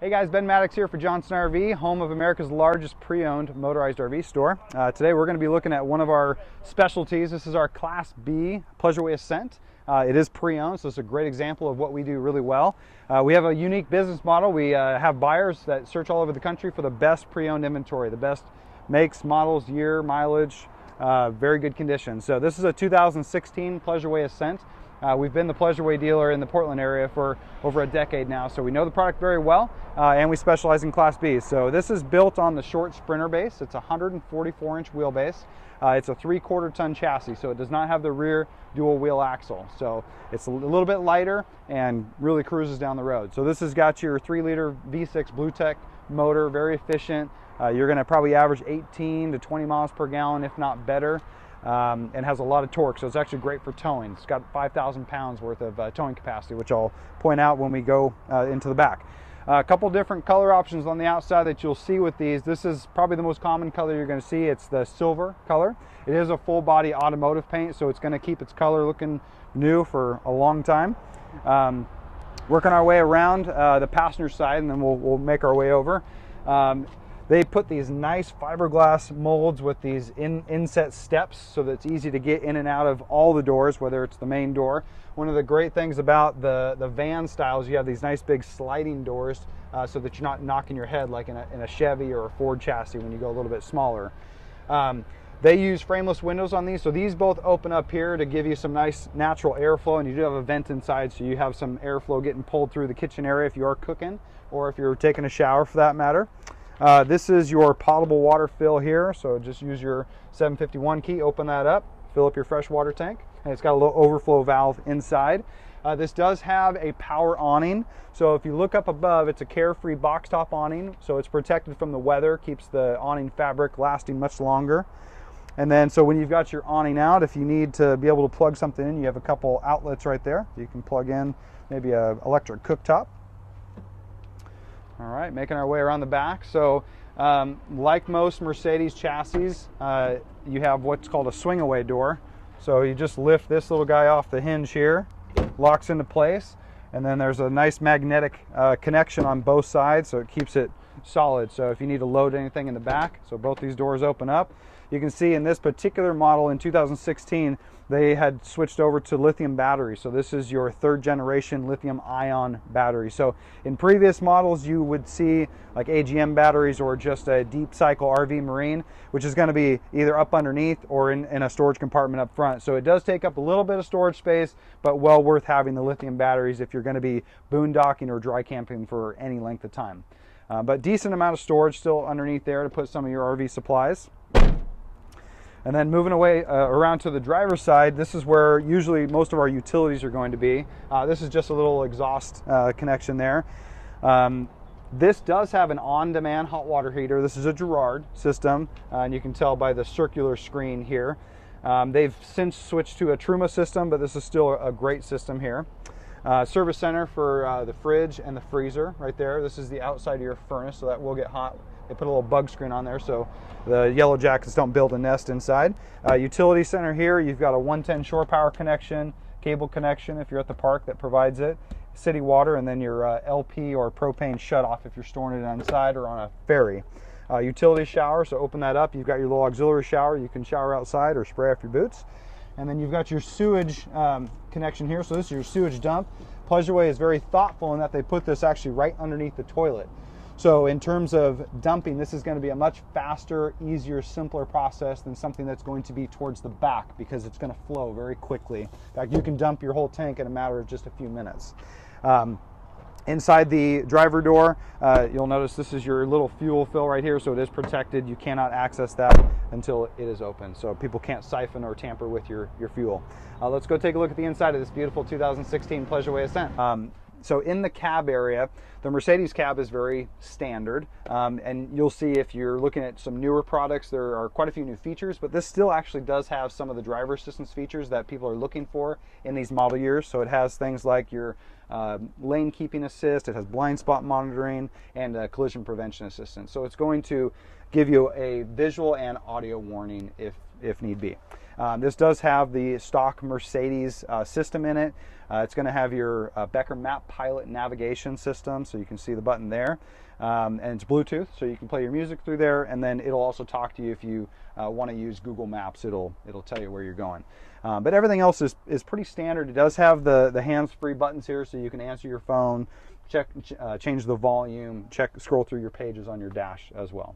Hey guys, Ben Maddox here for Johnson RV, home of America's largest pre-owned motorized RV store. Today we're going to be looking at one of our specialties. This is our Class B Pleasure Way Ascent. It is pre-owned, so it's a great example of what we do really well. We have a unique business model. We have buyers that search all over the country for the best pre-owned inventory, the best makes, models, year, mileage, very good condition. So this is a 2016 Pleasure Way Ascent. We've been the Pleasure Way dealer in the Portland area for over a decade now, so we know the product very well, and we specialize in Class B. So this is built on the short Sprinter base. It's a 144-inch wheelbase. It's a 3/4 ton chassis, so it does not have the rear dual wheel axle. So it's a little bit lighter and really cruises down the road. So this has got your 3-liter V6 BlueTech motor, very efficient. You're going to probably average 18 to 20 miles per gallon, if not better. And has a lot of torque, so it's actually great for towing. It's got 5,000 pounds worth of towing capacity, which I'll point out when we go into the back. A couple different color options on the outside that you'll see with these. This is probably the most common color you're going to see. It's the silver color. It is a full body automotive paint, so it's going to keep its color looking new for a long time. Working our way around the passenger side, and then we'll make our way over. They put these nice fiberglass molds with these inset steps so that it's easy to get in and out of all the doors, whether it's the main door. One of the great things about the van styles, you have these nice big sliding doors so that you're not knocking your head like in a Chevy or a Ford chassis when you go a little bit smaller. They use frameless windows on these, so these both open up here to give you some nice natural airflow, and you do have a vent inside, so you have some airflow getting pulled through the kitchen area if you are cooking or if you're taking a shower for that matter. This is your potable water fill here, so just use your 751 key, open that up, fill up your fresh water tank, and it's got a little overflow valve inside. This does have a power awning, so if you look up above, it's a carefree box top awning, so it's protected from the weather, keeps the awning fabric lasting much longer. And then so when you've got your awning out, if you need to be able to plug something in, you have a couple outlets right there. You can plug in maybe an electric cooktop. All right, making our way around the back. So like most Mercedes chassis, you have what's called a swing away door. So you just lift this little guy off the hinge here, locks into place, and then there's a nice magnetic connection on both sides, so it keeps it solid. So if you need to load anything in the back, so both these doors open up. You can see in this particular model in 2016, they had switched over to lithium battery. So this is your 3rd generation lithium ion battery. So in previous models, you would see like AGM batteries or just a deep cycle RV Marine, which is going to be either up underneath or in a storage compartment up front. So it does take up a little bit of storage space, but well worth having the lithium batteries if you're going to be boondocking or dry camping for any length of time. But decent amount of storage still underneath there to put some of your RV supplies. And then moving away around to the driver's side, this is where usually most of our utilities are going to be. This is just a little exhaust connection there. This does have an on-demand hot water heater. This is a Girard system, and you can tell by the circular screen here. They've since switched to a Truma system, but this is still a great system here. Service center for the fridge and the freezer right there. This is the outside of your furnace, so that will get hot. They put a little bug screen on there so the yellow jackets don't build a nest inside. Utility center here, you've got a 110 shore power connection, cable connection if you're at the park that provides it, city water, and then your LP or propane shutoff if you're storing it inside or on a ferry. Utility shower, so open that up. You've got your little auxiliary shower. You can shower outside or spray off your boots. And then you've got your sewage connection here. So this is your sewage dump. Pleasure Way is very thoughtful in that they put this actually right underneath the toilet. So in terms of dumping, this is going to be a much faster, easier, simpler process than something that's going to be towards the back because it's going to flow very quickly. In fact, you can dump your whole tank in a matter of just a few minutes. Inside the driver door, you'll notice this is your little fuel fill right here, so it is protected. You cannot access that until it is open, so people can't siphon or tamper with your fuel. Let's go take a look at the inside of this beautiful 2016 Pleasure Way Ascent. So in the cab area, the Mercedes cab is very standard, and you'll see if you're looking at some newer products, there are quite a few new features, but this still actually does have some of the driver assistance features that people are looking for in these model years. So it has things like your lane keeping assist, it has blind spot monitoring, and collision prevention assistance. So it's going to give you a visual and audio warning if if need be. This does have the stock Mercedes system in it. It's going to have your Becker Map Pilot navigation system, so you can see the button there. And it's Bluetooth, so you can play your music through there, and then it'll also talk to you if you want to use Google Maps. It'll tell you where you're going. But everything else is pretty standard. It does have the hands-free buttons here, so you can answer your phone, change the volume, scroll through your pages on your dash as well.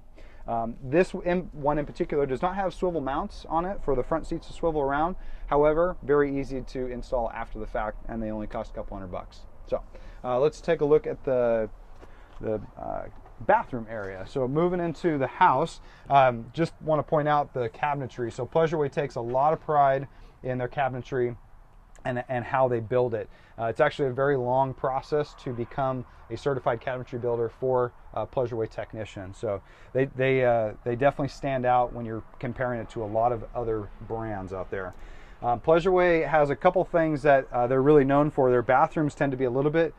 This one in particular does not have swivel mounts on it for the front seats to swivel around. However, very easy to install after the fact, and they only cost a couple $100. So let's take a look at the bathroom area. So moving into the house, just want to point out the cabinetry. So Pleasure Way takes a lot of pride in their cabinetry and how they build it. It's actually a very long process to become a certified cabinetry builder for Pleasure Way technicians. So they definitely stand out when you're comparing it to a lot of other brands out there. Pleasure Way has a couple things that they're really known for. Their bathrooms tend to be a little bit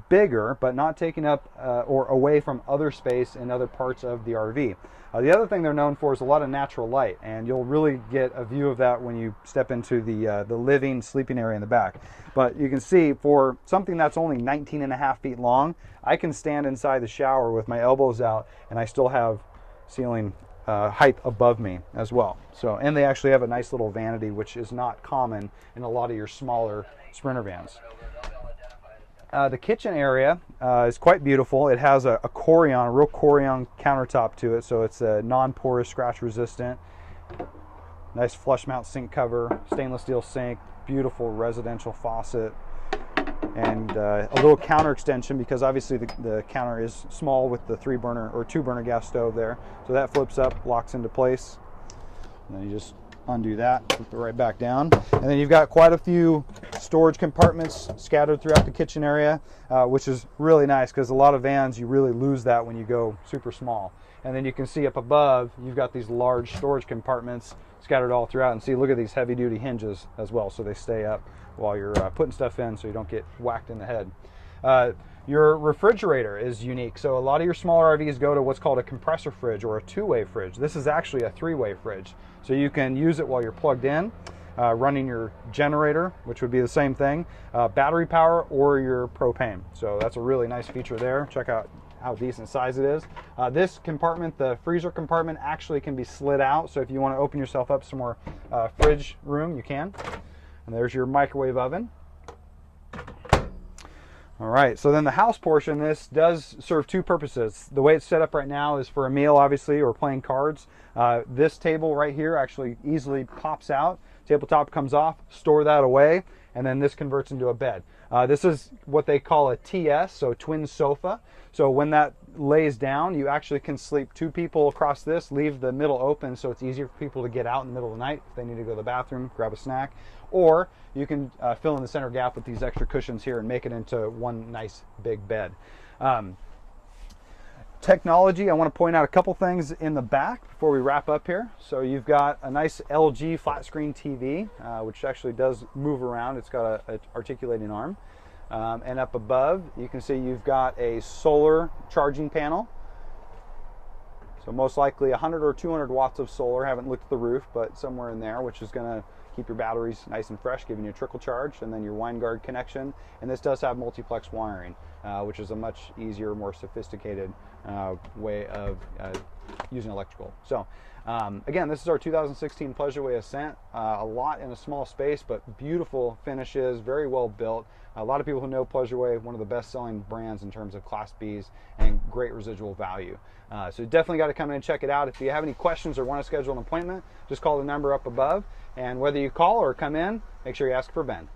bigger, but not taking up or away from other space in other parts of the RV. The other thing they're known for is a lot of natural light, and you'll really get a view of that when you step into the living, sleeping area in the back. But you can see for something that's only 19.5 feet long, I can stand inside the shower with my elbows out, and I still have ceiling height above me as well. So, and they actually have a nice little vanity, which is not common in a lot of your smaller Sprinter vans. The kitchen area is quite beautiful. It has a Corian, a real Corian countertop to it, so it's non-porous, scratch resistant. Nice flush mount sink cover, stainless steel sink, beautiful residential faucet, and a little counter extension because obviously the counter is small with the 3-burner or 2-burner gas stove there. So that flips up, locks into place, and then you just undo that, flip it right back down, and then you've got quite a few storage compartments scattered throughout the kitchen area, which is really nice because a lot of vans you really lose that when you go super small. And then you can see up above you've got these large storage compartments scattered all throughout, and see, look at these heavy duty hinges as well, so they stay up while you're putting stuff in so you don't get whacked in the head. Your refrigerator is unique. So a lot of your smaller RVs go to what's called a compressor fridge or a 2-way fridge. This is actually a 3-way fridge. So you can use it while you're plugged in, running your generator, which would be the same thing, battery power, or your propane. So that's a really nice feature there. Check out how decent size it is. This compartment, the freezer compartment, actually can be slid out. So if you want to open yourself up some more fridge room, you can. And there's your microwave oven. All right, so then the house portion, this does serve 2 purposes. The way it's set up right now is for a meal, obviously, or playing cards. This table right here actually easily pops out. Tabletop comes off, store that away, and then this converts into a bed. This is what they call a TS, so twin sofa. So when that lays down, you actually can sleep 2 people across this, leave the middle open so it's easier for people to get out in the middle of the night if they need to go to the bathroom, grab a snack. Or you can fill in the center gap with these extra cushions here and make it into one nice big bed. Technology, I want to point out a couple things in the back before we wrap up here. So you've got a nice LG flat screen TV, which actually does move around. It's got an articulating arm. And up above, you can see you've got a solar charging panel. So most likely 100 or 200 watts of solar. Haven't looked at the roof, but somewhere in there, which is going to keep your batteries nice and fresh, giving you a trickle charge, and then your WineGuard connection. And this does have multiplex wiring, which is a much easier, more sophisticated way of using electrical. So again, this is our 2016 Pleasure Way Ascent. A lot in a small space, but beautiful finishes, very well built. A lot of people who know Pleasure Way, one of the best-selling brands in terms of Class Bs and great residual value. So you definitely got to come in and check it out. If you have any questions or want to schedule an appointment, just call the number up above. And whether you call or come in, make sure you ask for Ben.